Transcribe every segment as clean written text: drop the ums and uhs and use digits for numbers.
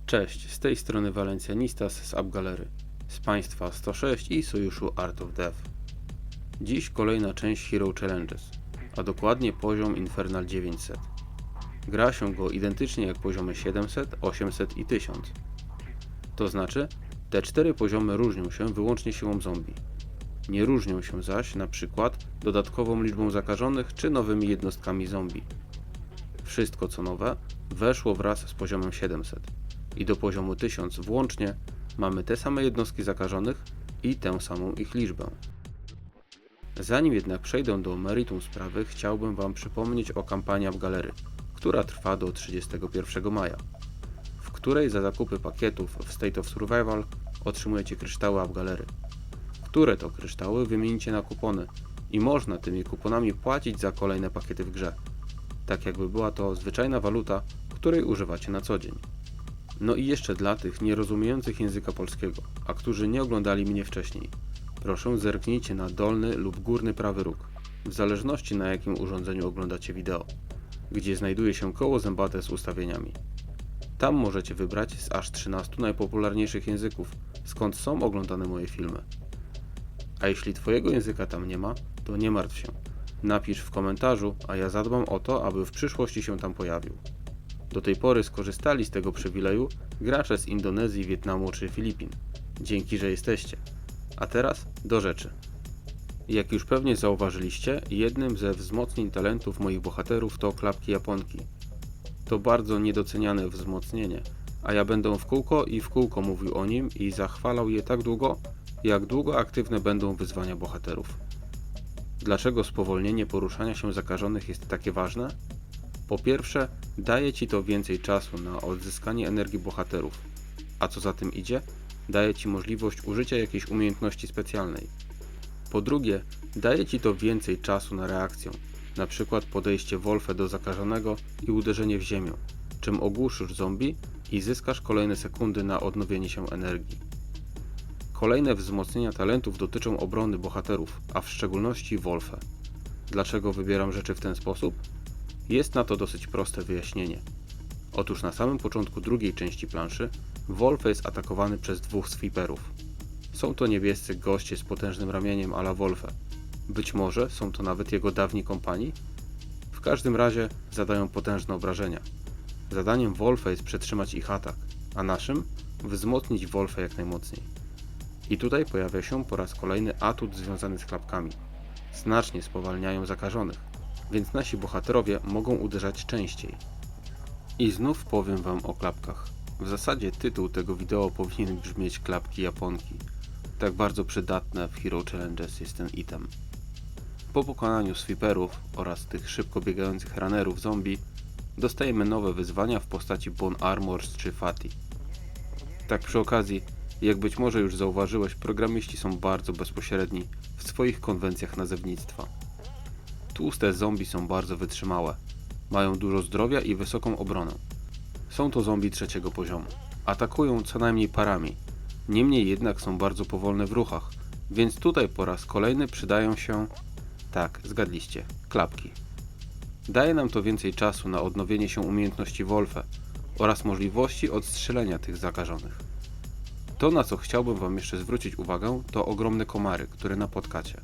Cześć, z tej strony Valencianistas z AppGalery, z Państwa 106 i Sojuszu Art of Dev. Dziś kolejna część Hero Challenges, a dokładnie poziom Infernal 900. Gra się go identycznie jak poziomy 700, 800 i 1000. To znaczy, te 4 poziomy różnią się wyłącznie siłą zombie. Nie różnią się zaś na przykład dodatkową liczbą zakażonych czy nowymi jednostkami zombie. Wszystko co nowe weszło wraz z poziomem 700 i do poziomu 1000 włącznie mamy te same jednostki zakażonych i tę samą ich liczbę. Zanim jednak przejdę do meritum sprawy, chciałbym Wam przypomnieć o kampanii AppGalery, która trwa do 31 maja, w której za zakupy pakietów w State of Survival otrzymujecie kryształy AppGalery, które to kryształy wymienicie na kupony i można tymi kuponami płacić za kolejne pakiety w grze, tak jakby była to zwyczajna waluta, której używacie na co dzień. No i jeszcze dla tych nierozumiejących języka polskiego, a którzy nie oglądali mnie wcześniej, proszę zerknijcie na dolny lub górny prawy róg, w zależności na jakim urządzeniu oglądacie wideo, gdzie znajduje się koło zębate z ustawieniami. Tam możecie wybrać z aż 13 najpopularniejszych języków, skąd są oglądane moje filmy. A jeśli Twojego języka tam nie ma, to nie martw się. Napisz w komentarzu, a ja zadbam o to, aby w przyszłości się tam pojawił. Do tej pory skorzystali z tego przywileju gracze z Indonezji, Wietnamu czy Filipin. Dzięki, że jesteście. A teraz do rzeczy. Jak już pewnie zauważyliście, jednym ze wzmocnień talentów moich bohaterów to klapki japonki. To bardzo niedoceniane wzmocnienie, a ja będę w kółko mówił o nim i zachwalał je tak długo, jak długo aktywne będą wyzwania bohaterów. Dlaczego spowolnienie poruszania się zakażonych jest takie ważne? Po pierwsze, daje Ci to więcej czasu na odzyskanie energii bohaterów, a co za tym idzie, daje Ci możliwość użycia jakiejś umiejętności specjalnej. Po drugie, daje Ci to więcej czasu na reakcję, na przykład podejście Wolfe do zakażonego i uderzenie w ziemię, czym ogłuszysz zombie i zyskasz kolejne sekundy na odnowienie się energii. Kolejne wzmocnienia talentów dotyczą obrony bohaterów, a w szczególności Wolfe. Dlaczego wybieram rzeczy w ten sposób? Jest na to dosyć proste wyjaśnienie. Otóż na samym początku drugiej części planszy Wolfe jest atakowany przez 2 sweeperów. Są to niebiescy goście z potężnym ramieniem a la Wolfe. Być może są to nawet jego dawni kompani? W każdym razie zadają potężne obrażenia. Zadaniem Wolfe jest przetrzymać ich atak, a naszym wzmocnić Wolfe jak najmocniej. I tutaj pojawia się po raz kolejny atut związany z klapkami. Znacznie spowalniają zakażonych, więc nasi bohaterowie mogą uderzać częściej. I znów powiem Wam o klapkach. W zasadzie tytuł tego wideo powinien brzmieć klapki japonki. Tak bardzo przydatne w Hero Challenges jest ten item. Po pokonaniu sweeperów oraz tych szybko biegających runnerów zombie dostajemy nowe wyzwania w postaci Bone Armors czy Fati. Tak przy okazji, jak być może już zauważyłeś, programiści są bardzo bezpośredni w swoich konwencjach nazewnictwa. Tłuste zombie są bardzo wytrzymałe, mają dużo zdrowia i wysoką obronę. Są to zombie 3. poziomu. Atakują co najmniej parami, niemniej jednak są bardzo powolne w ruchach, więc tutaj po raz kolejny przydają się, tak, zgadliście, klapki. Daje nam to więcej czasu na odnowienie się umiejętności Wolfe oraz możliwości odstrzelenia tych zakażonych. To, na co chciałbym Wam jeszcze zwrócić uwagę, to ogromne komary, które napotkacie.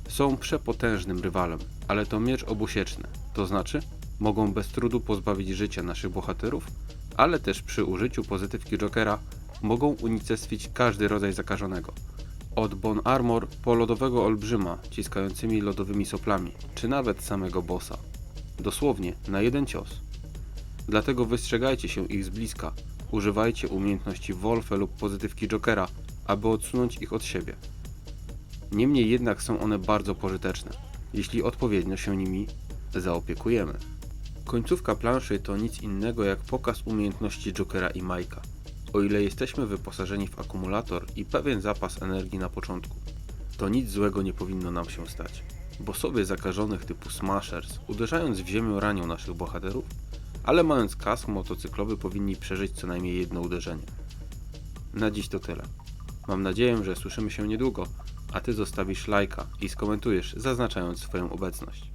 Są przepotężnym rywalem, ale to miecz obusieczny, to znaczy mogą bez trudu pozbawić życia naszych bohaterów, ale też przy użyciu pozytywki Jokera mogą unicestwić każdy rodzaj zakażonego. Od Bone Armor po lodowego olbrzyma ciskającymi lodowymi soplami, czy nawet samego bossa. Dosłownie na jeden cios. Dlatego wystrzegajcie się ich z bliska, używajcie umiejętności Wolfe lub pozytywki Jokera, aby odsunąć ich od siebie. Niemniej jednak są one bardzo pożyteczne, jeśli odpowiednio się nimi zaopiekujemy. Końcówka planszy to nic innego jak pokaz umiejętności Jokera i Mike'a. O ile jesteśmy wyposażeni w akumulator i pewien zapas energii na początku, to nic złego nie powinno nam się stać. Bossowie zakażonych typu Smashers, uderzając w ziemię, ranią naszych bohaterów, ale mając kask motocyklowy powinni przeżyć co najmniej jedno uderzenie. Na dziś to tyle. Mam nadzieję, że słyszymy się niedługo, a Ty zostawisz lajka i skomentujesz, zaznaczając swoją obecność.